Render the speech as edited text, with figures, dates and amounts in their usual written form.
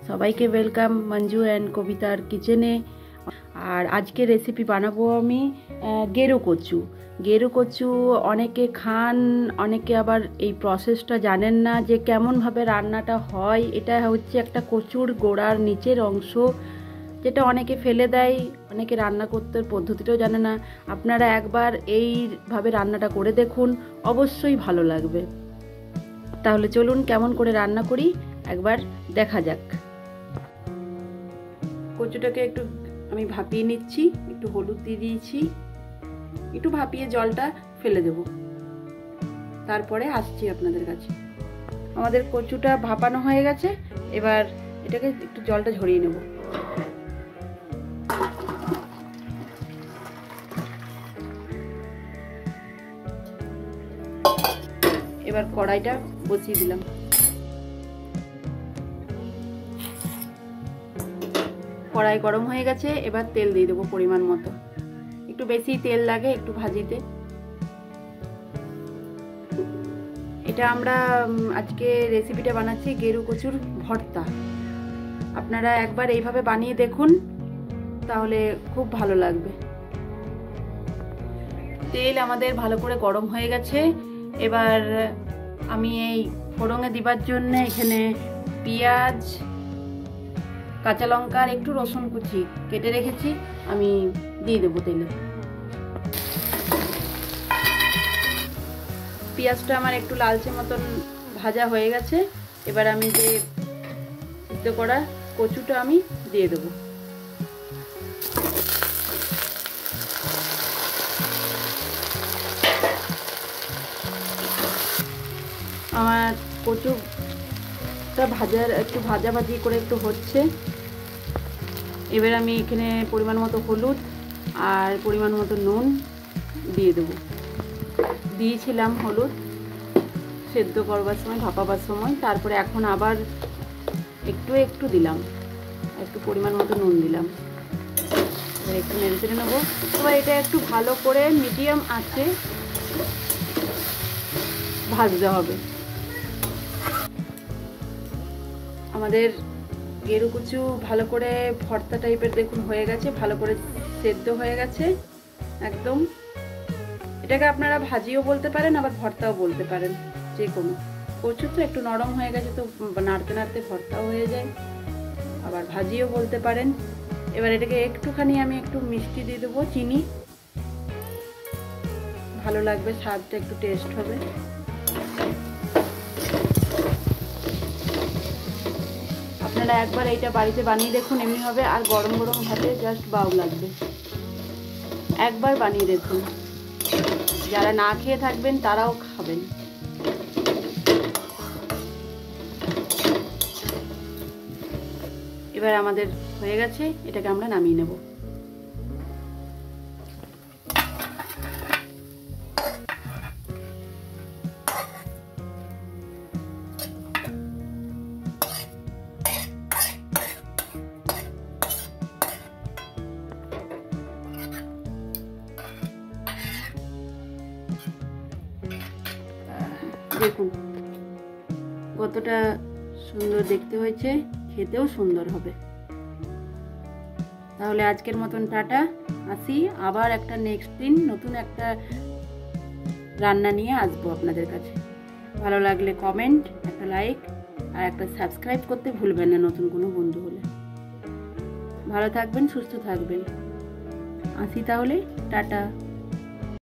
সবাইকে welcome Manju and কবিতার কিচেনে। আর আজকে রেসিপি বানাবো আমি গেরো কচু। গেরো কচু অনেকে খান, অনেকে আবার এই প্রসেসটা জানেন না যে কেমনভাবে রান্নাটা হয়। এটা হচ্ছে একটা কচুর গোড়ার নিচের অংশ, যেটা অনেকে ফেলে দেয়, অনেকে রান্না করতে পদ্ধতিটাও জানে না। আপনারা একবার এইভাবে রান্নাটা করে দেখুন, অবশ্যই ভালো লাগবে। তাহলে চলুন কেমন করে রান্না করি একবার দেখা যাক। কচুটাকে একটু আমি ভাপিয়ে নিচ্ছি, একটু হলুদ দিয়ে দিয়েছি, একটু ভাপিয়ে জলটা ফেলে দেব, তারপরে আসছি আপনাদের কাছে। আমাদের কচুটা ভাপানো হয়ে গেছে, এবার এটাকে একটু জলটা ঝরিয়ে নেব। এবার কড়াইটা বসিয়ে দিলাম। কড়াই গরম হয়ে গেছে, এবার তেল দিয়ে দেবো পরিমাণ মতো। একটু বেশি তেল লাগে একটু ভাজিতে। এটা আমরা আজকে রেসিপিটা বানাচ্ছি গেরু কচুর ভর্তা। আপনারা একবার এইভাবে বানিয়ে দেখুন, তাহলে খুব ভালো লাগবে। তেল আমাদের ভালো করে গরম হয়ে গেছে। এবার আমি এই ফোড়নে দিবার জন্য এখানে পেঁয়াজ, কাঁচা লঙ্কা আর একটু রসুন কুচি কেটে রেখেছি, আমি দিয়ে দেবো তেলে। পেঁয়াজটা আমার একটু লালচে মতন ভাজা হয়ে গেছে। এবার আমি যে সিদ্ধ করা কচুটা আমি দিয়ে দেবো। আমার কচুটা একটু ভাজি করে একটু হচ্ছে। এবার আমি এখানে পরিমাণ মতো হলুদ আর পরিমাণ মতো নুন দিয়ে দেবো। দিয়েছিলাম হলুদ সেদ্ধ করবার সময়, ভাপাবার সময়, তারপরে এখন আবার একটু দিলাম, একটু পরিমাণ মতো নুন দিলাম। এবার একটু নেড়ে চেড়ে নেবো। এবার এটা একটু ভালো করে মিডিয়াম আঁচে ভাজতে হবে। আমাদের গেরু কচু ভালো করে ভর্তা টাইপের দেখুন হয়ে গেছে, ভালো করে সেদ্ধ হয়ে গেছে একদম। এটাকে আপনারা ভাজিও বলতে পারেন, আবার ভর্তাও বলতে পারেন, যে কোনো। কচু তো একটু নরম হয়ে গেছে, তো নাড়তে নাড়তে ভর্তাও হয়ে যায়, আবার ভাজিও বলতে পারেন। এবার এটাকে একটুখানি আমি একটু মিষ্টি দিয়ে দেবো, চিনি, ভালো লাগবে, স্বাদটা একটু টেস্ট হবে। আপনারা একবার এইটা বাড়িতে বানিয়ে দেখুন, এমনি হবে। আর গরম গরম ভাতে জাস্ট বাউ লাগবে। একবার বানিয়ে দেখুন, যারা না খেয়ে থাকবেন তারাও খাবেন। এবার আমাদের হয়ে গেছে, এটাকে আমরা নামিয়ে নেব। দেখুন কতটা সুন্দর দেখতে হয়েছে, খেতেও সুন্দর হবে। তাহলে আজকের মতন টাটা, আসি। আবার একটা নেক্সট দিন নতুন একটা রান্না নিয়ে আসবো আপনাদের কাছে। ভালো লাগলে কমেন্ট, একটা লাইক আর একটা সাবস্ক্রাইব করতে ভুলবেন না নতুন কোনো বন্ধু হলে। ভালো থাকবেন, সুস্থ থাকবেন। আসি তাহলে, টাটা।